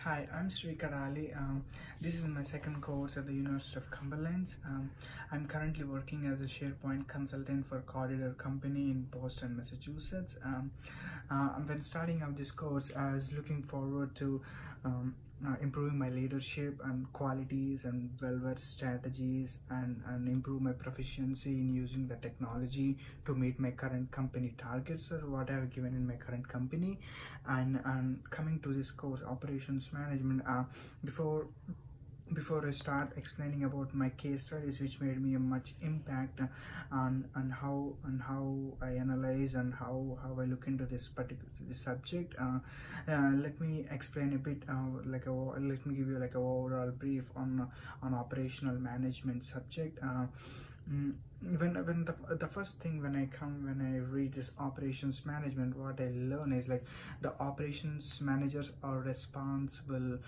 Hi, I'm Sri Kadali. This is my second course at the University of Cumberland. I'm currently working as a SharePoint consultant for Corridor Company in Boston, Massachusetts. When starting out this course, I was looking forward to improving my leadership and qualities and well-versed strategies and improve my proficiency in using the technology to meet my current company targets or what I have given in my current company. And coming to this course, operations management, before I start explaining about my case studies which made me a much impact on how I analyze and how I look into this subject, let me explain a bit, let me give you like a overall brief on operational management subject. Mm, when the first thing when I read this operations management, what I learn is like the operations managers are responsible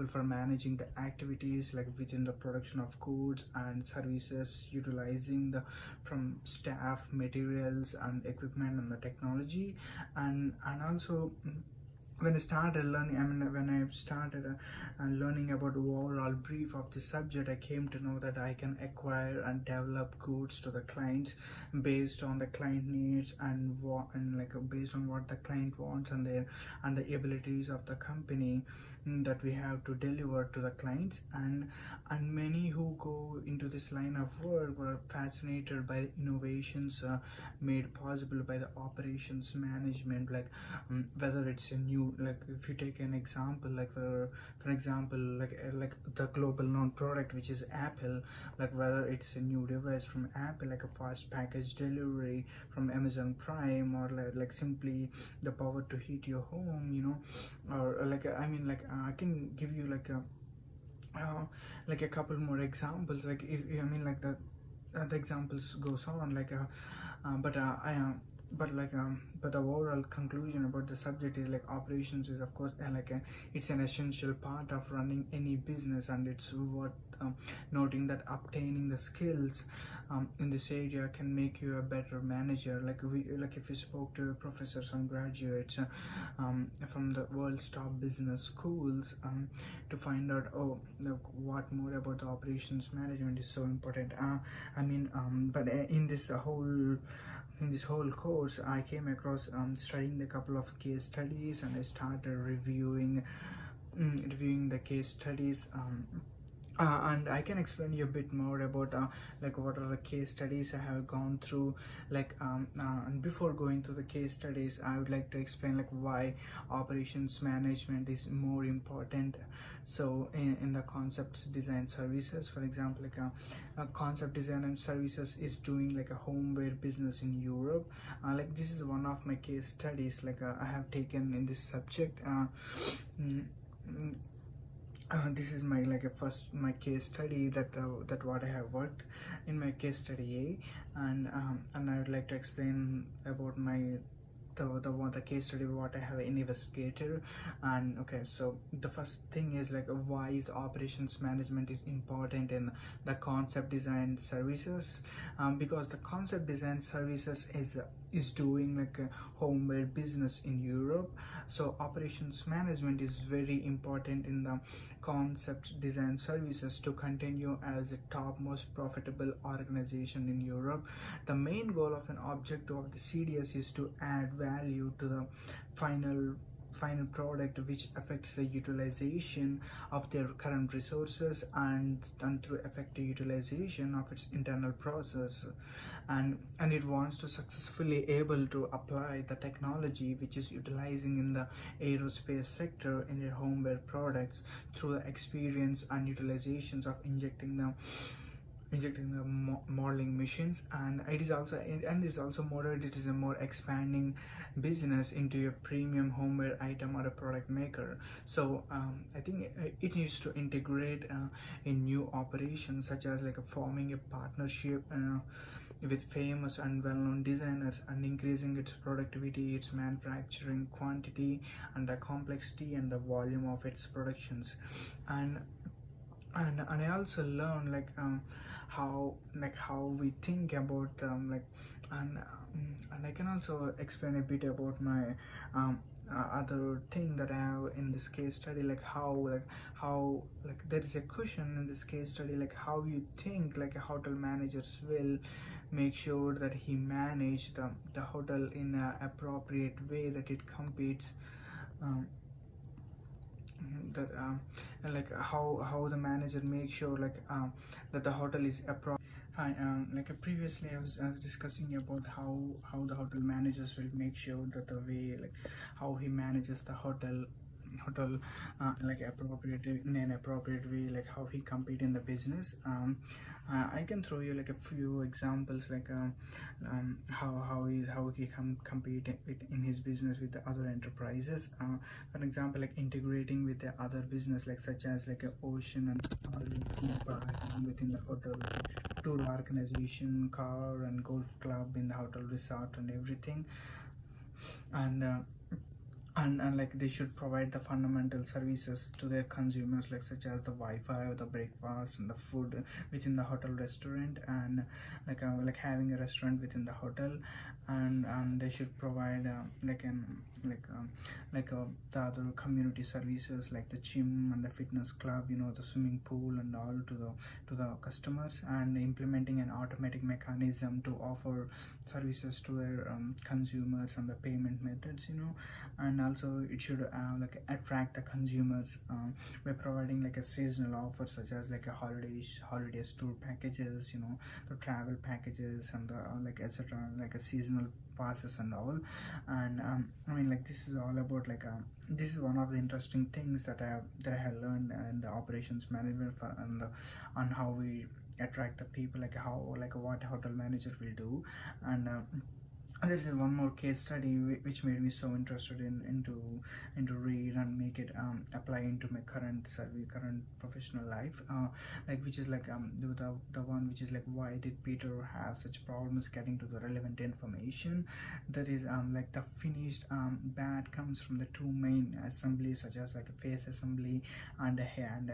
for managing the activities like within the production of goods and services, utilizing the from staff, materials and equipment and the technology. And also, when I started learning, when I started learning about the overall brief of the subject, I came to know that I can acquire and develop goods to the clients based on the client needs based on what the client wants and the abilities of the company that we have to deliver to the clients. And many who go into this line of work were fascinated by the innovations made possible by the operations management, whether it's a new, like if you take an example, like for example, like the global known product which is Apple, like whether it's a new device from Apple, like a fast package delivery from Amazon Prime, or like simply the power to heat your home, or I can give you like a couple more examples, like if like the examples goes on but I but the overall conclusion about the subject is like operations is of course it's an essential part of running any business, and it's worth noting that obtaining the skills in this area can make you a better manager. Like if we spoke to professors and graduates from the world's top business schools to find out, what more about the operations management is so important. But in this whole course, I came across studying a couple of case studies, and I started reviewing the case studies. And I can explain you a bit more about like what are the case studies I have gone through. And before going to the case studies, I would like to explain like why operations management is more important. So in the concept design services, for example, a concept design and services is doing like a homeware business in Europe. Like this is one of my case studies I have taken in this subject. This is my case study that what I have worked in my case study A, and I would like to explain about the case study what I have investigated. And okay, so the first thing is like why is operations management is important in the concept design services. Because the concept design services is doing like a homeware business in Europe, so operations management is very important in the concept design services to continue as a topmost profitable organization in Europe. The main goal of an objective of the CDS is to add value to the final product, which affects the utilization of their current resources and through effective utilization of its internal process. And it wants to successfully able to apply the technology which is utilizing in the aerospace sector in their homeware products through the experience and utilizations of injecting the modeling machines. And it is also modeled. It is a more expanding business into a premium homeware item or a product maker. So I think it needs to integrate in new operations, such as forming a partnership with famous and well-known designers and increasing its productivity, its manufacturing quantity, and the complexity and the volume of its productions. And I also learned how we think about and I can also explain a bit about my other thing that I have in this case study, like how like there is a question in this case study, like how you think like a hotel managers will make sure that he manage the hotel in a appropriate way that it competes, um, that and like how the manager makes sure like that the hotel is appropriate. Hi, like previously I was discussing about how the hotel managers will make sure that the way like how he manages the hotel like appropriate in an appropriate way, like how he compete in the business. I can throw you like a few examples, like how he compete with in his business with the other enterprises. For example, like integrating with the other business, like such as like a ocean and safari theme park within the hotel, tour organization, car and golf club in the hotel resort and everything. And like they should provide the fundamental services to their consumers, like such as the Wi-Fi or the breakfast and the food within the hotel restaurant, and like having a restaurant within the hotel. And they should provide the other community services like the gym and the fitness club, the swimming pool and all to the customers, and implementing an automatic mechanism to offer services to their consumers and the payment methods, and also it should like attract the consumers by providing like a seasonal offer, such as like a holidays tour packages, the travel packages and the like etc, like a seasonal passes and all. And I mean, like this is all about like this is one of the interesting things that I have learned in the operations management for, on how we attract the people, like how like what hotel manager will do. And there is one more case study which made me so interested into read and make it apply into my current professional life, like which is like the one which is like, why did Peter have such problems getting to the relevant information. That is like the finished bat comes from the two main assemblies, such as like a face assembly and a head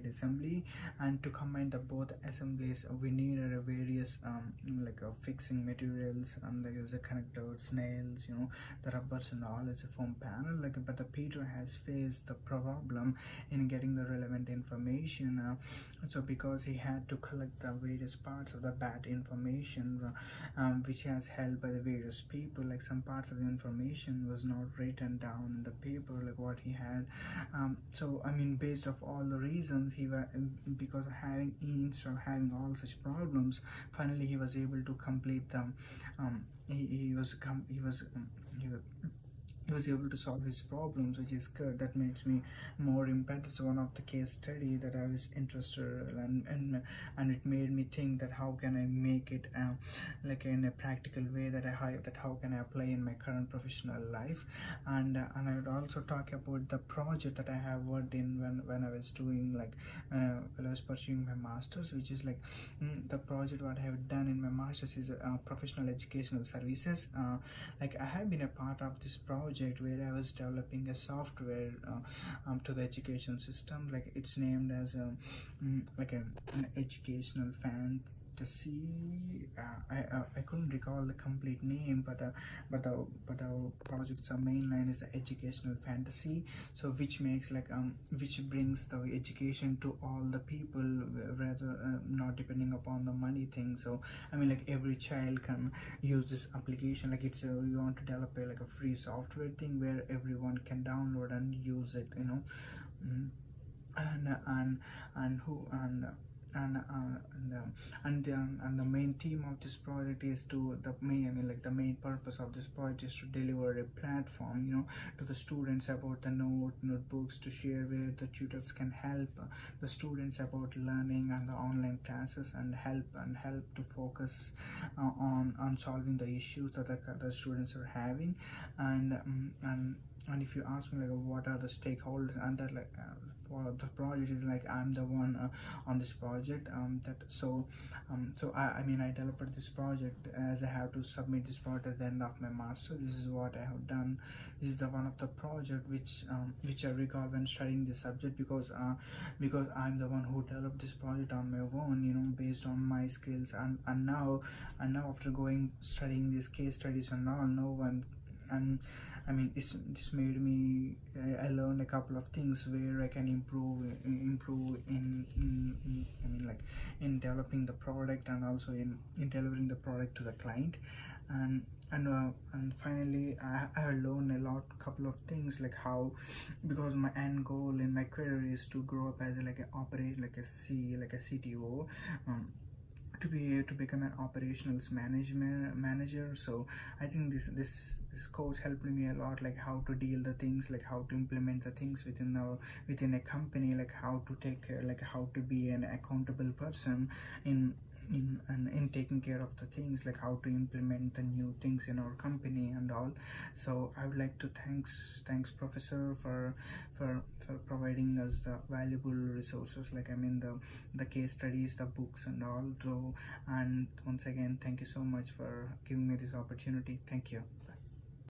assembly. And to combine the both assemblies, we needed a various fixing materials, and like the connectors, nails, the rubbers and all. It's a foam panel, like, but the Peter has faced the problem in getting the relevant information. So because he had to collect the various parts of the bat information, which has held by the various people, like some parts of the information was not written down in the paper, like what he had. So I mean, based off all the reasons, because of instead of having all such problems, finally he was able to complete the he was able to solve his problems, which is good. That makes me more impact. It's one of the case study that I was interested in, and it made me think that how can I make it like in a practical way, that how can I apply in my current professional life. And I would also talk about the project that I have worked in when I was doing when I was pursuing my masters, which is like the project what I have done in my masters is professional educational services. Like I have been a part of this project where I was developing a software to the education system. Like it's named as like an educational fantasy. I couldn't recall the complete name, but our project's main line is the educational fantasy. So which makes which brings the education to all the people, rather not depending upon the money thing. So I mean, like every child can use this application. Like it's you want to develop a free software thing where everyone can download and use it, Mm. and who and the main theme of this project is the main purpose of this project is to deliver a platform, to the students about the notebooks to share, where the tutors can help the students about learning and the online classes, and help to focus on solving the issues that the students are having. And if you ask me what are the stakeholders under for the project, is I'm the one on this project. So I mean, I developed this project as I have to submit this project at the end of my master. This is what I have done. This is the one of the project which I recall when studying this subject, because I'm the one who developed this project on my own, based on my skills. And now after studying these case studies and all, this made me, I learned a couple of things where I can improve in in developing the product, and also in delivering the product to the client. And finally, I have learned a lot, couple of things, like how, because my end goal in my career is to grow up as like an operate like a CTO, to become an operations management manager. So I think this course helped me a lot, like how to deal the things, like how to implement the things within a company, like how to take care, like how to be an accountable person in taking care of the things, like how to implement the new things in our company and all. So I would like to thanks professor for providing us the valuable resources, like the case studies, the books and all. So, and once again, thank you so much for giving me this opportunity. Thank you.